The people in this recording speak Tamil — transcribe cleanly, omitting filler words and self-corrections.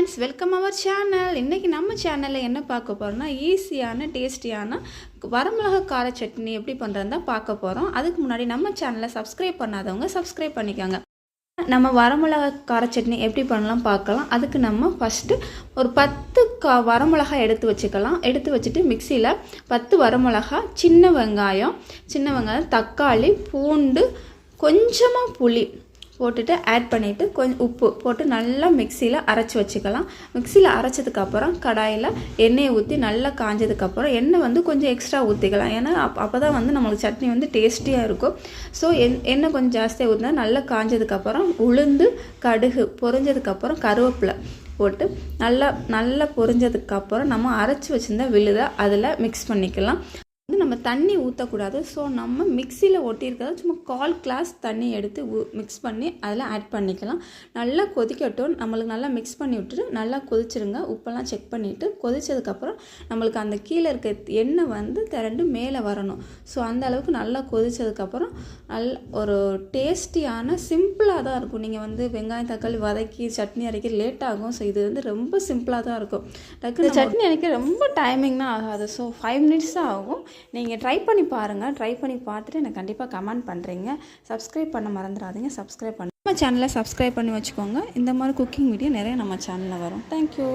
friends, welcome our channel. இன்னைக்கு நம்ம சேனல்ல என்ன பார்க்க போறோம்னா ஈஸியான டேஸ்டியான வரமிளகாய் கார சட்னி எப்படி பண்றதுன்னு தான் பார்க்க போறோம். அதுக்கு முன்னாடி நம்ம சேனலை சப்ஸ்கிரைப் பண்ணாதவங்க சப்ஸ்கிரைப் பண்ணிக்கோங்க. நம்ம வரமிளகாய் கார சட்னி எப்படி பண்ணலாம் பார்க்கலாம். அதுக்கு நம்ம ஃபர்ஸ்ட் ஒரு 10 வரமிளகாய் எடுத்து வச்சுக்கலாம். எடுத்து வச்சுட்டு மிக்ஸியில் 10 வரமிளகாய், சின்ன வெங்காயம், தக்காளி, பூண்டு, கொஞ்சமாக புளி போட்டுட்டு ஆட் பண்ணிவிட்டு கொஞ்சம் உப்பு போட்டு நல்லா மிக்சியில் அரைச்சி வச்சுக்கலாம். மிக்சியில் அரைச்சதுக்கப்புறம் கடாயில் எண்ணெயை ஊற்றி நல்லா காஞ்சதுக்கப்புறம் எண்ணெய் வந்து கொஞ்சம் எக்ஸ்ட்ரா ஊற்றிக்கலாம். ஏன்னா அப்போ தான் வந்து நம்மளுக்கு சட்னி வந்து டேஸ்டியாக இருக்கும். ஸோ எண்ணெய் கொஞ்சம் ஜாஸ்தியாக ஊற்றினா நல்லா காஞ்சதுக்கப்புறம் உளுந்து, கடுகு பொரிஞ்சதுக்கப்புறம் கருவேப்பிலை போட்டு நல்லா பொரிஞ்சதுக்கப்புறம் நம்ம அரைச்சி வச்சுருந்த விழுதை அதில் மிக்ஸ் பண்ணிக்கலாம். நம்ம தண்ணி ஊற்றக்கூடாது. ஸோ நம்ம மிக்சியில் ஒட்டியிருக்கிறத சும்மா 1/4 கிளாஸ் தண்ணி எடுத்து மிக்ஸ் பண்ணி அதில் ஆட் பண்ணிக்கலாம். நல்லா கொதிக்கட்டும். நம்மளுக்கு நல்லா மிக்ஸ் பண்ணி விட்டுட்டு நல்லா கொதிச்சிருங்க. உப்பெல்லாம் செக் பண்ணிவிட்டு கொதிச்சதுக்கப்புறம் நம்மளுக்கு அந்த கீழே இருக்க எண்ணெய் வந்து திரண்டு மேலே வரணும். ஸோ அந்த அளவுக்கு நல்லா கொதிச்சதுக்கப்புறம் ஒரு டேஸ்டியான சிம்பிளாக தான் இருக்கும். நீங்கள் வந்து வெங்காயம் தக்காளி வதக்கி சட்னி அரைக்க லேட் ஆகும். ஸோ இது வந்து ரொம்ப சிம்பிளாக தான் இருக்கும். டக்குனு சட்னி அரைக்க ரொம்ப டைமிங் தான் ஆகாது. ஸோ 5 மினிட்ஸ் தான் ஆகும். நீங்கள் ட்ரை பண்ணி பாருங்கள். ட்ரை பண்ணி பார்த்துட்டு எனக்கு கண்டிப்பாக கமெண்ட் பண்ணுறீங்க. சப்ஸ்கிரைப் பண்ண மறந்துடாதீங்க. சப்ஸ்கிரைப் பண்ண நம்ம சேனலை சப்ஸ்கிரைப் பண்ணி வச்சுக்கோங்க. இந்த மாதிரி குக்கிங் வீடியோ நிறைய நம்ம சேனலில் வரும். தேங்க்யூ.